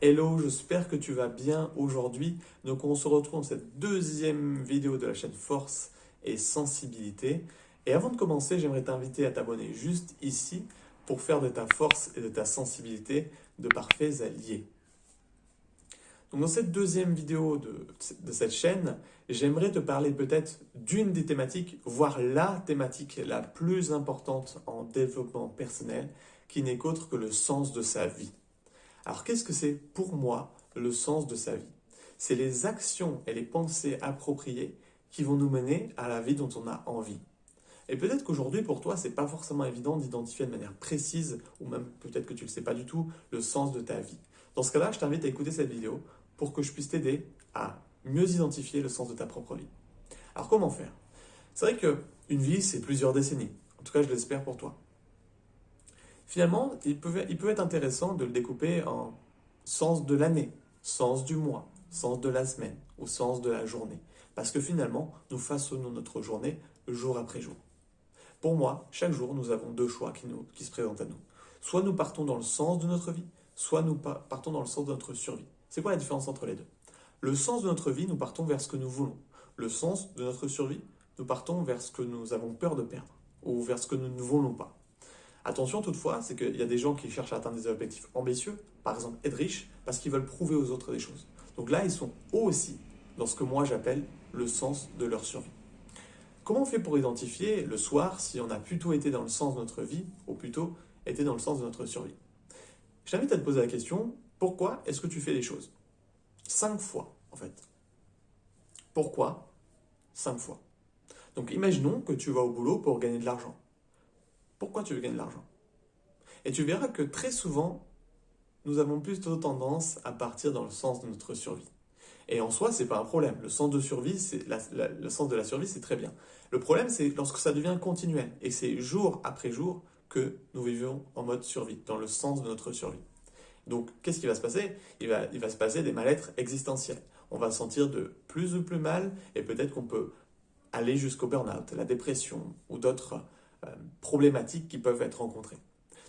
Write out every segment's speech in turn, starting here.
Hello, j'espère que tu vas bien aujourd'hui. Donc on se retrouve dans cette deuxième vidéo de la chaîne Force et Sensibilité. Et avant de commencer, j'aimerais t'inviter à t'abonner juste ici pour faire de ta force et de ta sensibilité de parfaits alliés. Donc dans cette deuxième vidéo de cette chaîne, j'aimerais te parler peut-être d'une des thématiques, voire la thématique la plus importante en développement personnel, qui n'est qu'autre que le sens de sa vie. Alors qu'est-ce que c'est pour moi le sens de sa vie? C'est les actions et les pensées appropriées qui vont nous mener à la vie dont on a envie. Et peut-être qu'aujourd'hui pour toi, c'est pas forcément évident d'identifier de manière précise, ou même peut-être que tu ne le sais pas du tout, le sens de ta vie. Dans ce cas-là, je t'invite à écouter cette vidéo pour que je puisse t'aider à mieux identifier le sens de ta propre vie. Alors comment faire? C'est vrai qu'une vie, c'est plusieurs décennies. En tout cas, je l'espère pour toi. Finalement, il peut être intéressant de le découper en sens de l'année, sens du mois, sens de la semaine ou sens de la journée. Parce que finalement, nous façonnons notre journée jour après jour. Pour moi, chaque jour, nous avons deux choix qui se présentent à nous. Soit nous partons dans le sens de notre vie, soit nous partons dans le sens de notre survie. C'est quoi la différence entre les deux? Le sens de notre vie, nous partons vers ce que nous voulons. Le sens de notre survie, nous partons vers ce que nous avons peur de perdre ou vers ce que nous ne voulons pas. Attention toutefois, c'est qu'il y a des gens qui cherchent à atteindre des objectifs ambitieux, par exemple être riche, parce qu'ils veulent prouver aux autres des choses. Donc là, ils sont eux aussi dans ce que moi j'appelle le sens de leur survie. Comment on fait pour identifier le soir si on a plutôt été dans le sens de notre vie ou plutôt été dans le sens de notre survie? Je t'invite à te poser la question, pourquoi est-ce que tu fais les choses? 5 fois en fait. Pourquoi 5 fois? Donc imaginons que tu vas au boulot pour gagner de l'argent. Pourquoi tu veux gagner de l'argent? Et tu verras que très souvent, nous avons plutôt tendance à partir dans le sens de notre survie. Et en soi, c'est pas un problème. Le sens de survie, le sens de la survie, c'est très bien. Le problème, c'est lorsque ça devient continuel. Et c'est jour après jour que nous vivons en mode survie, dans le sens de notre survie. Donc, qu'est-ce qui va se passer? Il va se passer des mal-être existentiels. On va se sentir de plus en plus mal et peut-être qu'on peut aller jusqu'au burn-out, la dépression ou d'autres problématiques qui peuvent être rencontrées.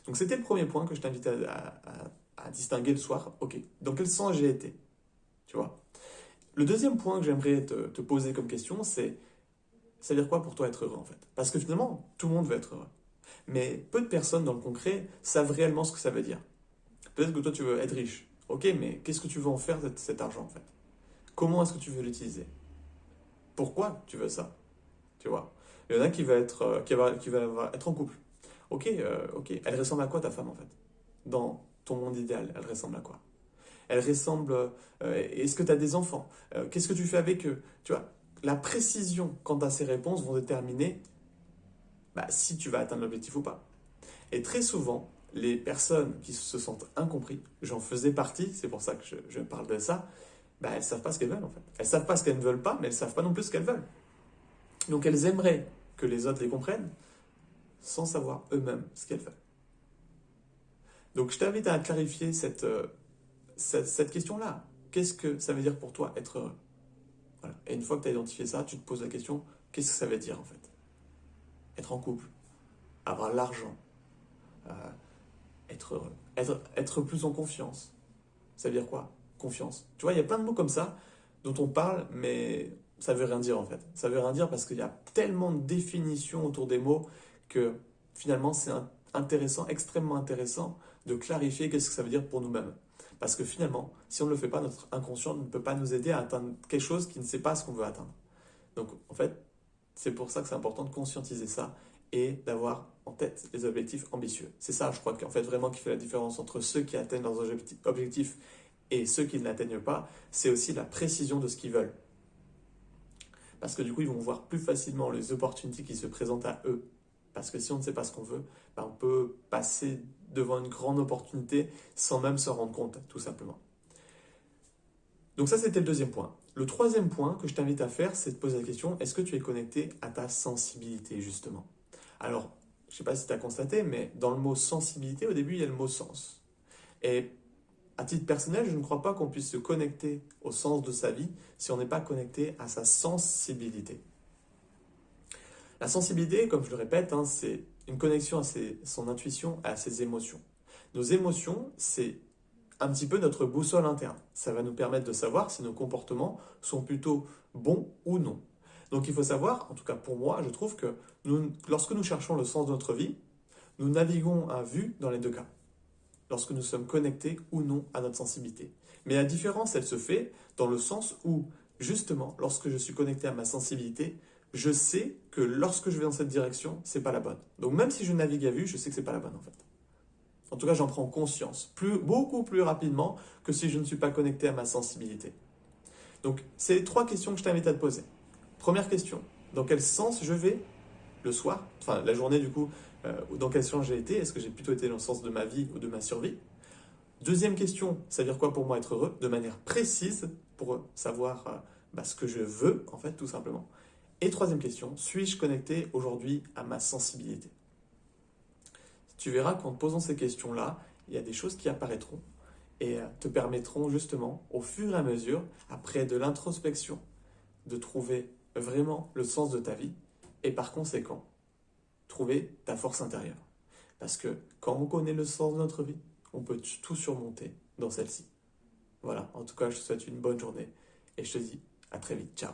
Donc c'était le premier point que je t'invite à distinguer le soir. Ok, dans quel sens j'ai été? Tu vois? Le deuxième point que j'aimerais te poser comme question, c'est ça veut dire quoi pour toi être heureux en fait? Parce que finalement, tout le monde veut être heureux. Mais peu de personnes dans le concret savent réellement ce que ça veut dire. Peut-être que toi tu veux être riche. Ok, mais qu'est-ce que tu veux en faire de cet argent en fait? Comment est-ce que tu veux l'utiliser? Pourquoi tu veux ça? Tu vois? Il y en a qui va être en couple. Ok, ok. Elle ressemble à quoi ta femme en fait? Dans ton monde idéal, elle ressemble à quoi? Elle ressemble. Est-ce que tu as des enfants? Qu'est-ce que tu fais avec eux? Tu vois, la précision quant à ces réponses vont déterminer si tu vas atteindre l'objectif ou pas. Et très souvent, les personnes qui se sentent incompris, j'en faisais partie, c'est pour ça que je parle de ça, elles ne savent pas ce qu'elles veulent en fait. Elles ne savent pas ce qu'elles ne veulent pas, mais elles ne savent pas non plus ce qu'elles veulent. Donc elles aimeraient que les autres les comprennent sans savoir eux-mêmes ce qu'elles veulent. Donc je t'invite à clarifier cette question-là. Qu'est-ce que ça veut dire pour toi être heureux? Voilà. Et une fois que tu as identifié ça, tu te poses la question, qu'est-ce que ça veut dire en fait? Être en couple, avoir l'argent, euh, être heureux, être plus en confiance. Ça veut dire quoi? Confiance. Tu vois, il y a plein de mots comme ça dont on parle, mais ça veut rien dire en fait. Ça veut rien dire parce qu'il y a tellement de définitions autour des mots que finalement c'est intéressant, extrêmement intéressant de clarifier qu'est-ce que ça veut dire pour nous-mêmes. Parce que finalement, si on ne le fait pas, notre inconscient ne peut pas nous aider à atteindre quelque chose qui ne sait pas ce qu'on veut atteindre. Donc en fait, c'est pour ça que c'est important de conscientiser ça et d'avoir en tête les objectifs ambitieux. C'est ça, je crois, qu'en fait vraiment qui fait la différence entre ceux qui atteignent leurs objectifs et ceux qui ne l'atteignent pas. C'est aussi la précision de ce qu'ils veulent. Parce que du coup, ils vont voir plus facilement les opportunités qui se présentent à eux. Parce que si on ne sait pas ce qu'on veut, on peut passer devant une grande opportunité sans même se rendre compte, tout simplement. Donc ça, c'était le deuxième point. Le troisième point que je t'invite à faire, c'est de poser la question, est-ce que tu es connecté à ta sensibilité, justement? Alors, je ne sais pas si tu as constaté, mais dans le mot sensibilité, au début, il y a le mot sens. Et à titre personnel, je ne crois pas qu'on puisse se connecter au sens de sa vie si on n'est pas connecté à sa sensibilité. La sensibilité, comme je le répète, c'est une connexion à son intuition, à ses émotions. Nos émotions, c'est un petit peu notre boussole interne. Ça va nous permettre de savoir si nos comportements sont plutôt bons ou non. Donc il faut savoir, en tout cas pour moi, je trouve que lorsque nous cherchons le sens de notre vie, nous naviguons à vue dans les deux cas, lorsque nous sommes connectés ou non à notre sensibilité. Mais la différence, elle se fait dans le sens où, justement, lorsque je suis connecté à ma sensibilité, je sais que lorsque je vais dans cette direction, c'est pas la bonne. Donc même si je navigue à vue, je sais que c'est pas la bonne en fait. En tout cas, j'en prends conscience beaucoup plus rapidement que si je ne suis pas connecté à ma sensibilité. Donc, c'est les 3 questions que je t'invite à te poser. Première question, dans quel sens je vais le soir, enfin la journée du coup, dans quel sens j'ai été? Est-ce que j'ai plutôt été dans le sens de ma vie ou de ma survie? Deuxième question, ça veut dire quoi pour moi être heureux? De manière précise pour savoir ce que je veux, en fait, tout simplement. Et troisième question, suis-je connecté aujourd'hui à ma sensibilité? Tu verras qu'en te posant ces questions-là, il y a des choses qui apparaîtront et te permettront justement, au fur et à mesure, après de l'introspection, de trouver vraiment le sens de ta vie et par conséquent, trouver ta force intérieure. Parce que quand on connaît le sens de notre vie, on peut tout surmonter dans celle-ci. Voilà, en tout cas, je te souhaite une bonne journée et je te dis à très vite. Ciao.